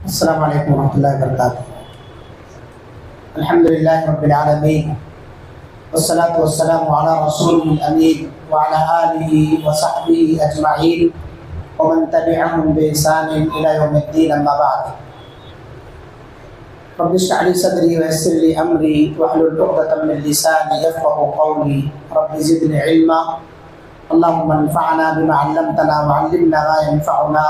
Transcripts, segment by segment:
السلام علیکم ورحمۃ اللہ وبرکاتہ۔ الحمدللہ رب العالمین والصلاة والسلام علی رسول الامین وعلی آلہ وصحبہ اجمعین ومن تبعهم بإحسان إلی یوم الدین، اما بعد۔ رب اشرح لی صدری ویسر لی امری واحلل عقدۃ من لسانی یفقهوا قولی رب زدنی علما اللهم انفعنا بما علمتنا وعلمنا ما ينفعنا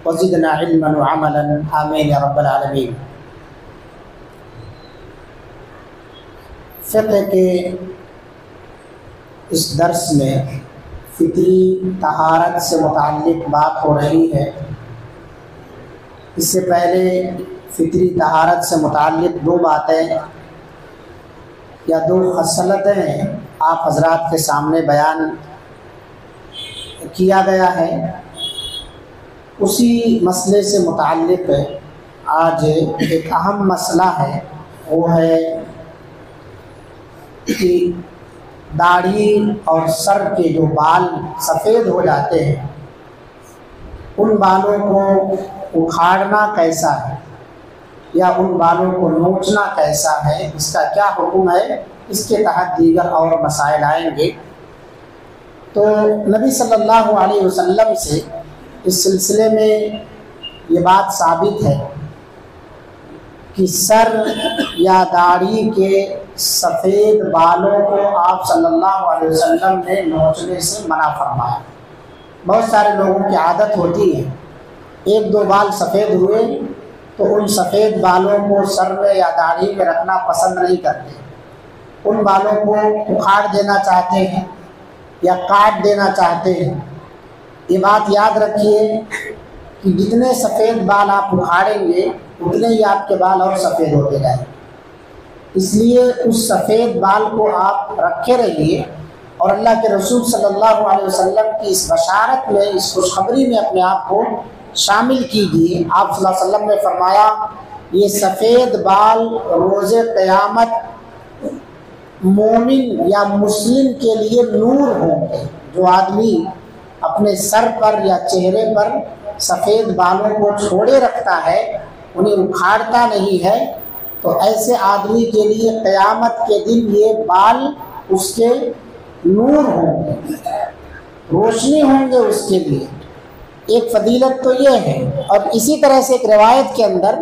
وزدنا علما وعملا آمین یا رب العالمین۔ فقہ کے اس درس میں فطری طہارت سے متعلق بات ہو رہی ہے۔ اس سے پہلے فطری طہارت سے متعلق دو باتیں یا دو خصلتیں آپ حضرات کے سامنے بیان کیا گیا ہے۔ اسی مسئلے سے متعلق آج ایک اہم مسئلہ ہے، وہ ہے کہ داڑھی اور سر کے جو بال سفید ہو جاتے ہیں ان بالوں کو اکھاڑنا کیسا ہے یا ان بالوں کو نوچنا کیسا ہے، اس کا کیا حکم ہے، اس کے تحت دیگر اور مسائل آئیں گے۔ تو نبی صلی اللہ علیہ وسلم سے اس سلسلے میں یہ بات ثابت ہے کہ سر یا داڑھی کے سفید بالوں کو آپ صلی اللہ علیہ وسلم نے نوچنے سے منع فرمایا۔ بہت سارے لوگوں کی عادت ہوتی ہے، ایک دو بال سفید ہوئے تو ان سفید بالوں کو سر میں یا داڑھی میں رکھنا پسند نہیں کرتے، ان بالوں کو اکھاڑ دینا چاہتے ہیں یا کاٹ دینا چاہتے ہیں۔ یہ بات یاد رکھیے کہ جتنے سفید بال آپ اکھاڑیں گے اتنے ہی آپ کے بال اور سفید ہوتے جائیں گے، اس لیے اس سفید بال کو آپ رکھے رہیے اور اللہ کے رسول صلی اللہ علیہ وسلم کی اس بشارت میں، اس خوشخبری میں اپنے آپ کو شامل کیجیے۔ آپ صلی اللہ علیہ وسلم نے فرمایا یہ سفید بال روز قیامت مومن یا مسلم کے لیے نور ہوں گے۔ جو آدمی اپنے سر پر یا چہرے پر سفید بالوں کو چھوڑے رکھتا ہے، انہیں اکھاڑتا نہیں ہے، تو ایسے آدمی کے لیے قیامت کے دن یہ بال اس کے نور ہوں گے، روشنی ہوں گے اس کے لیے۔ ایک فضیلت تو یہ ہے، اور اسی طرح سے ایک روایت کے اندر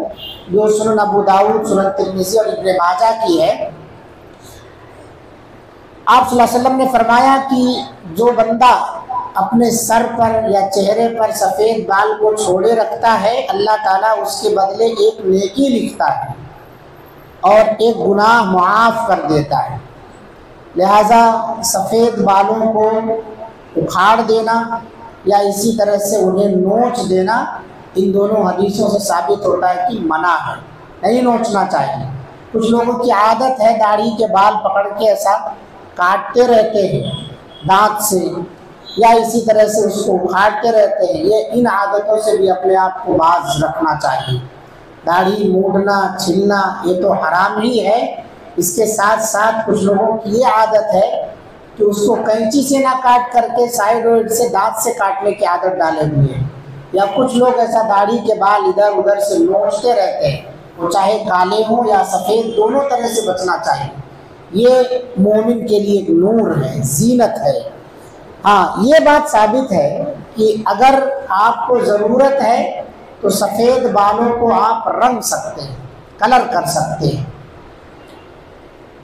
جو سنن ابو داؤد، سنن ترمذی اور ابن ماجہ کی ہے، آپ صلی اللہ علیہ وسلم نے فرمایا کہ جو بندہ اپنے سر پر یا چہرے پر سفید بال کو چھوڑے رکھتا ہے، اللہ تعالیٰ اس کے بدلے ایک نیکی لکھتا ہے اور ایک گناہ معاف کر دیتا ہے۔ لہذا سفید بالوں کو اکھاڑ دینا یا اسی طرح سے انہیں نوچ دینا، ان دونوں حدیثوں سے ثابت ہوتا ہے کہ منع ہے، نہیں نوچنا چاہیے۔ کچھ لوگوں کی عادت ہے داڑھی کے بال پکڑ کے ایسا کاٹتے رہتے ہیں دانت سے یا اسی طرح سے اس کو اکھاڑتے رہتے ہیں۔ یہ ان عادتوں سے بھی اپنے آپ کو باز رکھنا چاہیے۔ داڑھی موڑنا، چھلنا یہ تو حرام ہی ہے، اس کے ساتھ ساتھ کچھ لوگوں کی یہ عادت ہے کہ اس کو کینچی سے نہ کاٹ کر کے سائڈ وائڈ سے دانت سے کاٹنے کی عادت ڈالے ہوئے ہیں، یا کچھ لوگ ایسا داڑھی کے بال ادھر ادھر سے نوچتے رہتے ہیں، وہ چاہے کالے ہوں یا سفید، دونوں طرح سے بچنا چاہیے۔ یہ مومن کے لیے ایک نور ہے، زینت ہے۔ ہاں، یہ بات ثابت ہے کہ اگر آپ کو ضرورت ہے تو سفید بالوں کو آپ رنگ سکتے ہیں، کلر کر سکتے ہیں۔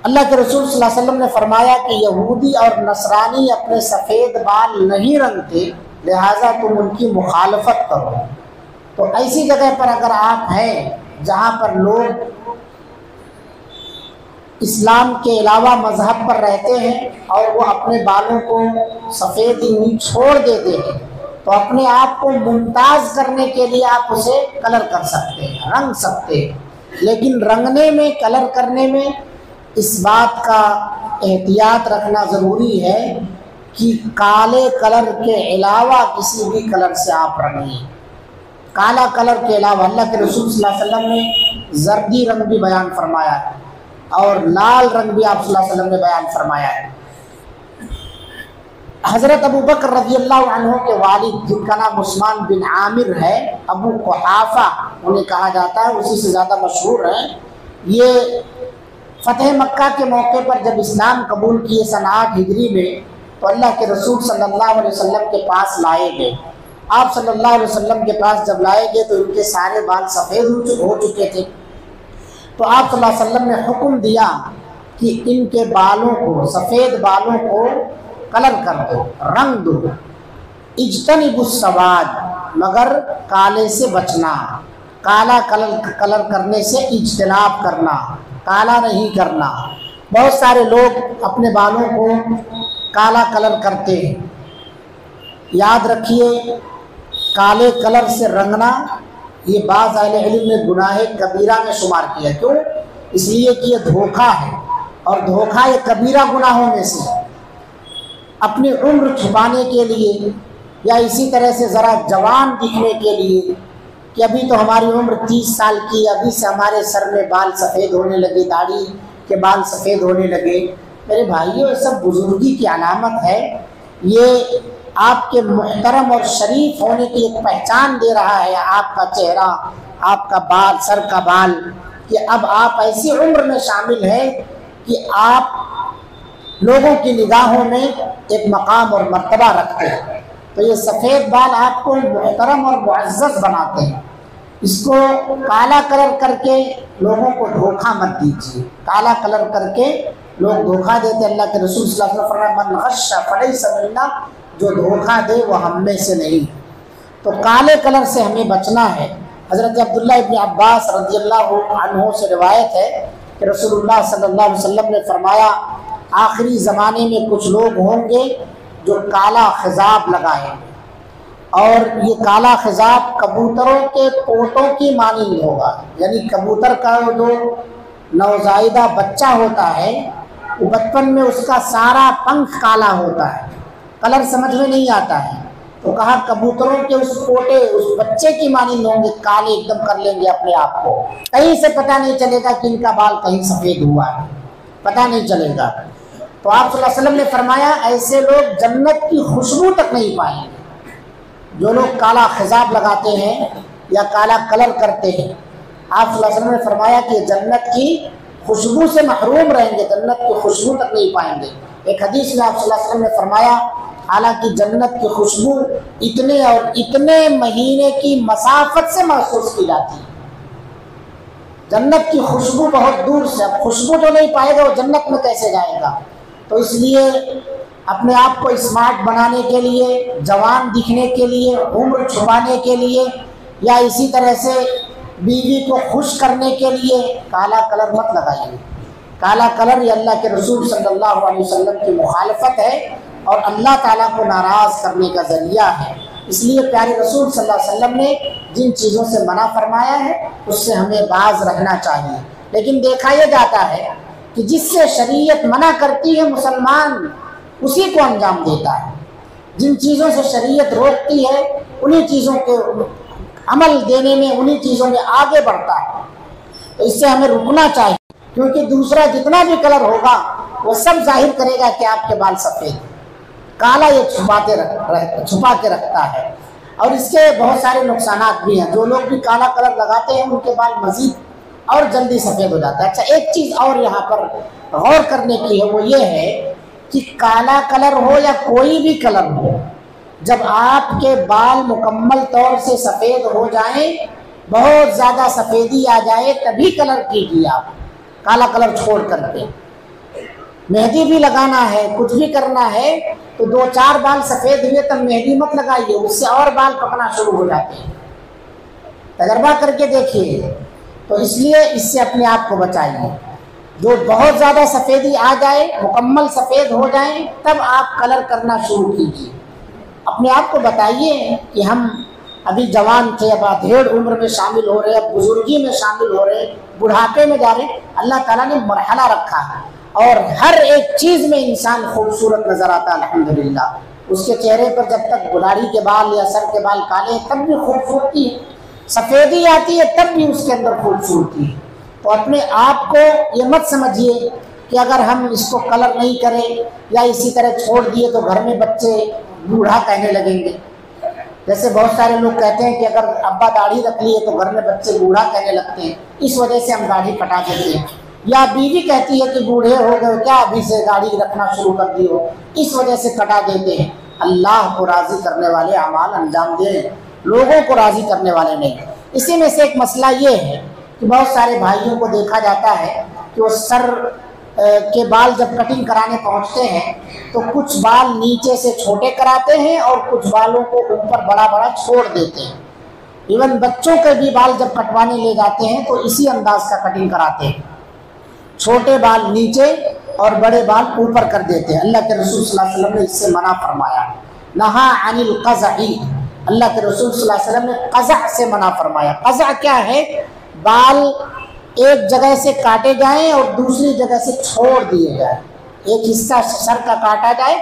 اللہ کے رسول صلی اللہ علیہ وسلم نے فرمایا کہ یہودی اور نصرانی اپنے سفید بال نہیں رنگتے، لہٰذا تم ان کی مخالفت کرو۔ تو ایسی جگہ پر اگر آپ ہیں جہاں پر لوگ اسلام کے علاوہ مذہب پر رہتے ہیں اور وہ اپنے بالوں کو سفید ہی چھوڑ دیتے ہیں، تو اپنے آپ کو ممتاز کرنے کے لیے آپ اسے کلر کر سکتے ہیں، رنگ سکتے ہیں۔ لیکن رنگنے میں، کلر کرنے میں اس بات کا احتیاط رکھنا ضروری ہے کہ کالے کلر کے علاوہ کسی بھی کلر سے آپ رنگیں۔ کالا کلر کے علاوہ اللہ کے رسول صلی اللہ علیہ وسلم نے زردی رنگ بھی بیان فرمایا ہے اور لال رنگ بھی آپ صلی اللہ علیہ وسلم نے بیان فرمایا ہے۔ حضرت ابو بکر رضی اللہ عنہ کے والد جن کا نام عثمان بن عامر ہے، ابو قحافہ انہیں کہا جاتا ہے، اسی سے زیادہ مشہور ہیں، یہ فتح مکہ کے موقع پر جب اسلام قبول کیے سن 8 ہجری میں، تو اللہ کے رسول صلی اللہ علیہ وسلم کے پاس لائے گئے۔ آپ صلی اللہ علیہ وسلم کے پاس جب لائے گئے تو ان کے سارے بال سفید ہو چکے تھے، تو آپ صلی اللہ علیہ وسلم نے حکم دیا کہ ان کے بالوں کو، سفید بالوں کو کلر کر دو، رنگ دو، اجتنبوا السواد، مگر کالے سے بچنا، کالا کلر کرنے سے اجتناب کرنا، کالا نہیں کرنا۔ بہت سارے لوگ اپنے بالوں کو کالا کلر کرتے ہیں، یاد رکھیے کالے کلر سے رنگنا یہ بعض اہل علم نے گناہ کبیرہ میں شمار کیا۔ کیوں؟ اس لیے کہ یہ دھوکہ ہے، اور دھوکہ یہ کبیرہ گناہوں میں سے ہے۔ اپنی عمر چھپانے کے لیے یا اسی طرح سے ذرا جوان دکھنے کے لیے کہ ابھی تو ہماری عمر 30 سال کی، ابھی سے ہمارے سر میں بال سفید ہونے لگے، داڑھی کے بال سفید ہونے لگے، میرے بھائیوں یہ سب بزرگی کی علامت ہے۔ یہ آپ کے محترم اور شریف ہونے کی ایک پہچان دے رہا ہے آپ کا چہرہ، آپ کا بال، سر کا بال، کہ اب آپ ایسی عمر میں شامل ہیں کہ آپ لوگوں کی نگاہوں میں ایک مقام اور مرتبہ رکھتے ہیں۔ تو یہ سفید بال آپ کو محترم اور معزز بناتے ہیں۔ اس کو کالا کلر کر کے لوگوں کو دھوکہ مت دیجیے، کالا کلر کر کے لوگ دھوکہ دیتے۔ اللہ کے رسول صلی اللہ علیہ وسلم فرمایا من غش فلیس منا، جو دھوکہ دے وہ ہم میں سے نہیں۔ تو کالے کلر سے ہمیں بچنا ہے۔ حضرت عبداللہ ابن عباس رضی اللہ عنہ سے روایت ہے کہ رسول اللہ صلی اللہ علیہ وسلم نے فرمایا آخری زمانے میں کچھ لوگ ہوں گے جو کالا خضاب لگائیں گے، اور یہ کالا خضاب کبوتروں کے پوٹوں کی مانند ہوگا، یعنی کبوتر کا جو نوزائیدہ بچہ ہوتا ہے وہ بچپن میں اس کا سارا پنکھ کالا ہوتا ہے، کلر سمجھ میں نہیں آتا ہے، تو کہا کبوتروں کے اس پوٹے، اس بچے کی مانند ہوں گے، کالے ایک دم کر لیں گے اپنے آپ کو، کہیں سے پتہ نہیں چلے گا کہ ان کا بال کہیں سفید ہوا ہے، پتہ نہیں چلے گا۔ تو آپ صلی اللہ علیہ وسلم نے فرمایا ایسے لوگ جنت کی خوشبو تک نہیں پائیں گے۔ جو لوگ کالا خضاب لگاتے ہیں یا کالا کلر کرتے ہیں، آپ صلی اللہ علیہ وسلم نے فرمایا کہ جنت کی خوشبو سے محروم رہیں گے، جنت کی خوشبو تک نہیں پائیں گے۔ ایک حدیث میں آپ صلی اللہ علیہ وسلم نے فرمایا حالانکہ جنت کی خوشبو اتنے اور اتنے مہینے کی مسافت سے محسوس کی جاتی ہے، جنت کی خوشبو بہت دور سے، اب خوشبو جو نہیں پائے گا وہ جنت میں کیسے جائے گا؟ تو اس لیے اپنے آپ کو اسمارٹ بنانے کے لیے، جوان دکھنے کے لیے، عمر چھپانے کے لیے، یا اسی طرح سے بیوی کو خوش کرنے کے لیے کالا کلر مت لگائیے۔ کالا کلر یہ اللہ کے رسول صلی اللہ علیہ وسلم کی مخالفت ہے اور اللہ تعالیٰ کو ناراض کرنے کا ذریعہ ہے۔ اس لیے پیارے رسول صلی اللہ علیہ وسلم نے جن چیزوں سے منع فرمایا ہے اس سے ہمیں باز رہنا چاہیے۔ لیکن دیکھا یہ جاتا ہے کہ جس سے شریعت منع کرتی ہے مسلمان اسی کو انجام دیتا ہے، جن چیزوں سے شریعت روکتی ہے انہی چیزوں کے عمل دینے میں، انہی چیزوں میں آگے بڑھتا ہے۔ تو اس سے ہمیں رکنا چاہیے، کیونکہ دوسرا جتنا بھی کلر ہوگا وہ سب ظاہر کرے گا کہ آپ کے بال سفید، کالا یہ چھپا کے رکھتا ہے۔ اور اس کے بہت سارے نقصانات بھی ہیں، جو لوگ بھی کالا کلر لگاتے ہیں ان کے بال مزید اور جلدی سفید ہو جاتا ہے۔ اچھا ایک چیز اور یہاں پر غور کرنے کی ہے، وہ یہ ہے کہ کالا کلر ہو یا کوئی بھی کلر ہو، جب آپ کے بال مکمل طور سے سفید ہو جائیں، بہت زیادہ سفیدی آ جائے، تبھی کلر کیجیے آپ، کالا کلر چھوڑ کر کے۔ مہندی بھی لگانا ہے، کچھ بھی کرنا ہے تو 2-4 بال سفید ہوئے تب مہندی مت لگائیے، اس سے اور بال پکنا شروع ہو جاتے ہیں، تجربہ کر کے دیکھیے۔ تو اس لیے اس سے اپنے آپ کو بچائیے۔ جو بہت زیادہ سفیدی آ جائے، مکمل سفید ہو جائیں، تب آپ کلر کرنا شروع کیجیے۔ اپنے آپ کو بتائیے کہ ہم ابھی جوان تھے، اب ادھیڑ عمر میں شامل ہو رہے ہیں، اب بزرگی میں شامل ہو رہے ہیں، بڑھاپے میں جا رہے ہیں۔ اللہ تعالیٰ نے مرحلہ رکھا ہے اور ہر ایک چیز میں انسان خوبصورت نظر آتا ہے الحمدللہ۔ اس کے چہرے پر جب تک داڑھی کے بال یا سر کے بال کالے ہیں تب بھی خوبصورتی ہے، سفیدی آتی ہے تب بھی اس کے اندر خوبصورتی ہے۔ تو اپنے آپ کو یہ مت سمجھیے کہ اگر ہم اس کو کلر نہیں کریں یا اسی طرح چھوڑ دیے تو گھر میں بچے بوڑھا کہنے لگیں گے. جیسے بہت سارے لوگ کہتے ہیں کہ اگر ابا داڑھی رکھ لیے تو گھر میں بچے بوڑھا کہنے لگتے ہیں، اس وجہ سے ہم داڑھی کٹا دیتے ہیں. یا بیوی کہتی ہے کہ بوڑھے ہو گئے کیا ابھی سے داڑھی رکھنا شروع کر دی ہو، اس وجہ سے کٹا دیتے ہیں. اللہ کو راضی کرنے والے اعمال انجام دیں، لوگوں کو راضی کرنے والے نہیں. اسی میں سے ایک مسئلہ یہ ہے کہ بہت سارے بھائیوں کو دیکھا جاتا ہے کہ وہ سر کے بال جب کٹنگ کرانے پہنچتے ہیں تو کچھ بال نیچے سے چھوٹے کراتے ہیں اور کچھ بالوں کو اوپر بڑا بڑا چھوڑ دیتے ہیں. ایون بچوں کے بھی بال جب کٹوانے لے جاتے ہیں تو اسی انداز کا کٹنگ کراتے ہیں، چھوٹے بال نیچے اور بڑے بال اوپر کر دیتے ہیں. اللہ کے رسول صلی اللہ علیہ وسلم نے اس سے منع فرمایا. نہا عن القزع، اللہ کے رسول صلی اللہ علیہ وسلم نے قزع سے منع فرمایا. قزع کیا ہے؟ بال ایک جگہ سے کاٹے جائیں اور دوسری جگہ سے چھوڑ دیے جائیں. ایک حصہ سر کا کاٹا جائے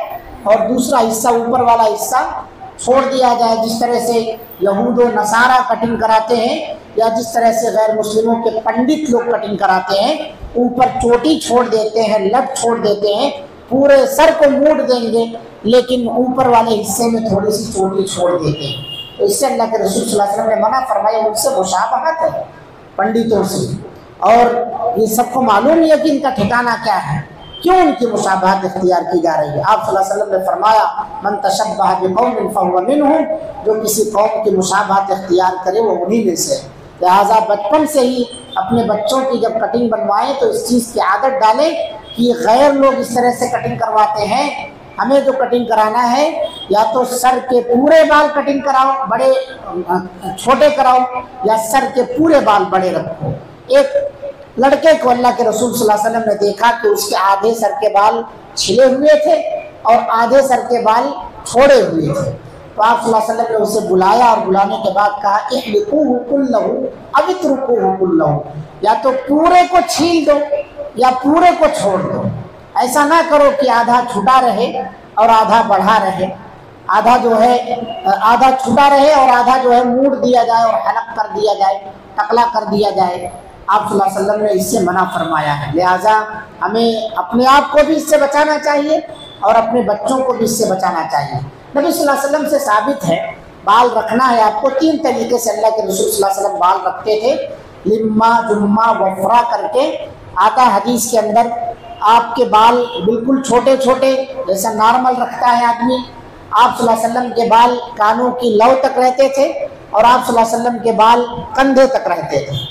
اور دوسرا حصہ اوپر والا حصہ چھوڑ دیا جائے، جس طرح سے یہود و نصارہ کٹنگ کراتے ہیں یا جس طرح سے غیر مسلموں کے پنڈت لوگ کٹنگ کراتے ہیں. اوپر چوٹی چھوڑ دیتے ہیں، لٹ چھوڑ دیتے ہیں، پورے سر کو موڑ دیں گے لیکن اوپر والے حصے میں تھوڑی سی چوٹی چھوڑ دیتے ہیں. تو اس سے اللہ کے رسول صلی اللہ علیہ وسلم نے منع فرمایا. ان سے مشابہت ہے پنڈتوں سے، اور یہ سب کو معلوم ہے کہ ان کا ٹھکانہ کیا ہے، کیوں ان کی مشابہت اختیار کی جا رہی ہے. آپ صلی اللہ علیہ وسلم نے فرمایا من تشبہ بقوم فہو منہم، جو کسی قوم کی مشابہت اختیار کرے وہ انہی میں سے. لہٰذا بچپن سے ہی اپنے بچوں کی جب کٹنگ بنوائیں تو اس چیز کی عادت ڈالیں کہ غیر لوگ اس طرح سے کٹنگ کرواتے ہیں، ہمیں جو کٹنگ کرانا ہے یا تو سر کے پورے بال کٹنگ کراؤ، بڑے چھوٹے کراؤ، یا سر کے پورے بال بڑے رکھو. ایک لڑکے کو اللہ کے رسول صلی اللہ علیہ وسلم نے دیکھا کہ اس کے آدھے سر کے بال چھلے ہوئے تھے اور آدھے سر کے بال چھوڑے ہوئے تھے. تو آپ صلی اللہ علیہ وسلم نے اسے بلایا اور بلانے کے بعد کہا احلقوہ کلہ او اترکوہ کلہ، یا تو پورے کو چھیل دو یا پورے کو چھوڑ دو. ایسا نہ کرو کہ آدھا چھٹا رہے اور آدھا بڑھا رہے، آدھا جو ہے آدھا چھٹا رہے اور آدھا جو ہے موڑ دیا جائے اور حلق کر دیا جائے، ٹکلا کر دیا جائے. آپ صلی اللہ علیہ وسلم نے اس سے منع فرمایا ہے. لہٰذا ہمیں اپنے آپ کو بھی اس سے بچانا چاہیے اور اپنے بچوں کو بھی اس سے بچانا چاہیے. نبی صلی اللہ علیہ وسلم سے ثابت ہے بال رکھنا ہے آپ کو. 3 طریقے سے اللہ کے رسول صلی اللہ علیہ وسلم بال رکھتے تھے. لما جما وفرا کر کے آتا حدیث کے اندر. آپ کے بال بالکل چھوٹے چھوٹے جیسا نارمل رکھتا ہے آدمی. آپ صلی اللہ علیہ وسلم کے بال کانوں کی لو تک رہتے تھے اور آپ صلی اللہ علیہ وسلم کے بال کندھے تک رہتے تھے.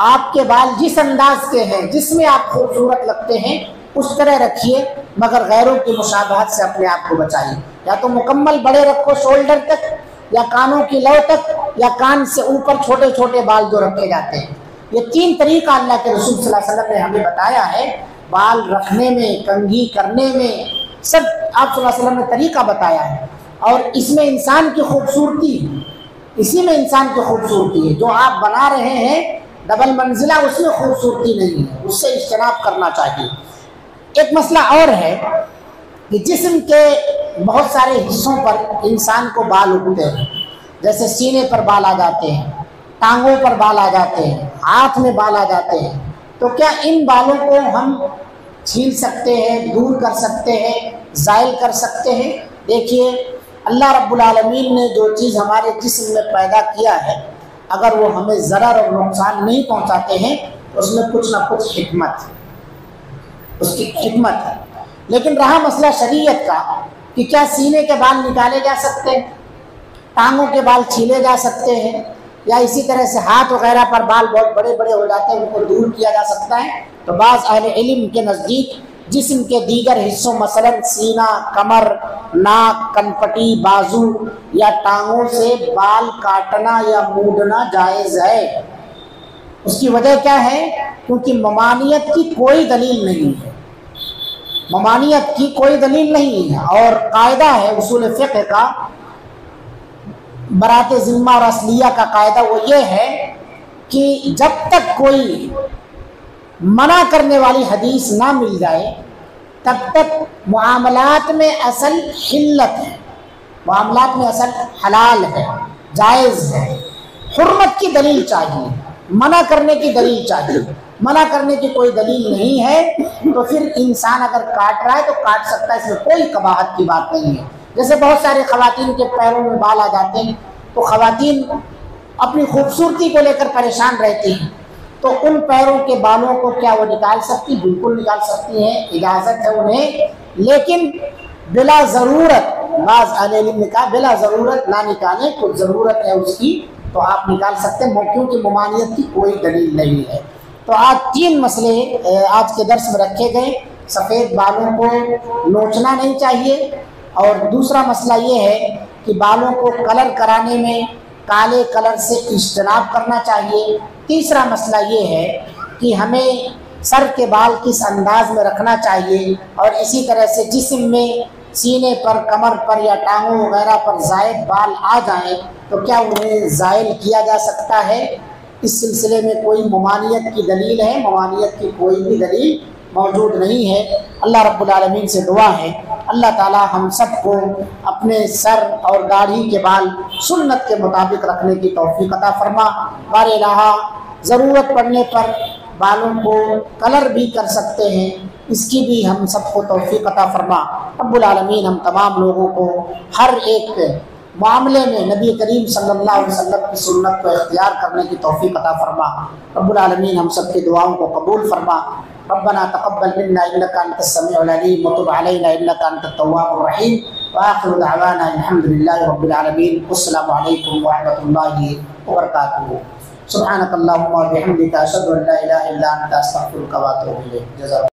آپ کے بال جس انداز کے ہیں، جس میں آپ خوبصورت لگتے ہیں اس طرح رکھیے، مگر غیروں کی مشابہت سے اپنے آپ کو بچائیے. یا تو مکمل بڑے رکھو شولڈر تک، یا کانوں کی لو تک، یا کان سے اوپر چھوٹے چھوٹے بال جو رکھے جاتے ہیں. یہ 3 طریقہ اللہ کے رسول صلی اللہ علیہ وسلم نے ہمیں بتایا ہے بال رکھنے میں، کنگھی کرنے میں، سب آپ صلی اللہ علیہ وسلم نے طریقہ بتایا ہے. اور اس میں انسان کی خوبصورتی، اسی میں انسان کی خوبصورتی ہے. جو آپ بنا رہے ہیں ڈبل منزلہ، اس میں خوبصورتی نہیں ہے، اس سے اجتناب کرنا چاہیے. ایک مسئلہ اور ہے کہ جسم کے بہت سارے حصوں پر انسان کو بال اگتے ہیں. جیسے سینے پر بال آ جاتے ہیں، ٹانگوں پر بال آ جاتے ہیں، ہاتھ میں بال آ جاتے ہیں. تو کیا ان بالوں کو ہم چھیل سکتے ہیں، دور کر سکتے ہیں، زائل کر سکتے ہیں؟ دیکھیے اللہ رب العالمین نے جو چیز ہمارے جسم میں پیدا کیا ہے، اگر وہ ہمیں ضرر اور نقصان نہیں پہنچاتے ہیں اس میں کچھ نہ کچھ حکمت، اس کی حکمت ہے. لیکن رہا مسئلہ شریعت کا کہ کیا سینے کے بال نکالے جا سکتے ہیں، ٹانگوں کے بال چھیلے جا سکتے ہیں، یا اسی طرح سے ہاتھ وغیرہ پر بال بہت بڑے بڑے ہو جاتے ہیں ان کو دور کیا جا سکتا ہے؟ تو بعض اہل علم کے نزدیک جسم کے دیگر حصوں مثلا سینہ، کمر، ناک، کنپٹی، بازو یا ٹانگوں سے بال کاٹنا یا موڑنا جائز ہے. اس کی وجہ کیا ہے؟ کیونکہ ممانعت کی کوئی دلیل نہیں ہے، ممانعت کی کوئی دلیل نہیں ہے. اور قاعدہ ہے اصول فقہ کا، برات ذمہ اور اصلیہ کا قاعدہ وہ یہ ہے کہ جب تک کوئی منع کرنے والی حدیث نہ مل جائے تب تک معاملات میں اصل حلت ہے، معاملات میں اصل حلال ہے، جائز ہے. حرمت کی دلیل چاہیے، منع کرنے کی دلیل چاہیے. منع کرنے کی کوئی دلیل نہیں ہے تو پھر انسان اگر کاٹ رہا ہے تو کاٹ سکتا ہے، اس میں کوئی قباحت کی بات نہیں ہے۔ جیسے بہت ساری خواتین کے پیروں میں بال آ جاتے ہیں تو خواتین اپنی خوبصورتی کو لے کر پریشان رہتی ہیں، تو ان پیروں کے بالوں کو کیا وہ نکال سکتی؟ بالکل نکال سکتی ہیں، اجازت ہے انہیں، لیکن بلا ضرورت، بعض اہل علم نے کہا بلا ضرورت نہ نکالیں، کچھ ضرورت ہے اس کی تو آپ نکال سکتے ہیں، کیونکہ ممانعت کی کوئی دلیل نہیں ہے۔ تو آج 3 مسئلے آج کے درس میں رکھے گئے۔ سفید بالوں کو نوچنا نہیں چاہیے، اور دوسرا مسئلہ یہ ہے کہ بالوں کو کلر کرانے میں کالے کلر سے اجتناب کرنا چاہیے۔ تیسرا مسئلہ یہ ہے کہ ہمیں سر کے بال کس انداز میں رکھنا چاہیے، اور اسی طرح سے جسم میں سینے پر، کمر پر یا ٹانگوں وغیرہ پر زائد بال آ جائیں تو کیا انہیں زائل کیا جا سکتا ہے؟ اس سلسلے میں کوئی ممانعت کی دلیل ہے؟ ممانعت کی کوئی بھی دلیل موجود نہیں ہے۔ اللہ رب العالمین سے دعا ہے اللہ تعالی ہم سب کو اپنے سر اور داڑھی کے بال سنت کے مطابق رکھنے کی توفیق عطا فرما۔ بار الہ ضرورت پڑنے پر بالوں کو کلر بھی کر سکتے ہیں، اس کی بھی ہم سب کو توفیق عطا فرما۔ رب العالمین ہم تمام لوگوں کو ہر ایک معاملے میں نبی کریم صلی اللہ علیہ وسلم کی سنت کو اختیار کرنے کی توفیق عطا فرما۔ رب العالمین ہم سب کی دعاؤں کو قبول فرما۔ ربنا تقبل منا انك انت السميع العليم وتب علينا انك انت التواب الرحيم واخر دعوانا الحمد لله رب العالمين والسلام عليكم ورحمة الله وبركاته۔ سبحانك اللهم وبحمدك اشهد ان لا اله الا انت استغفرك واتوب اليك۔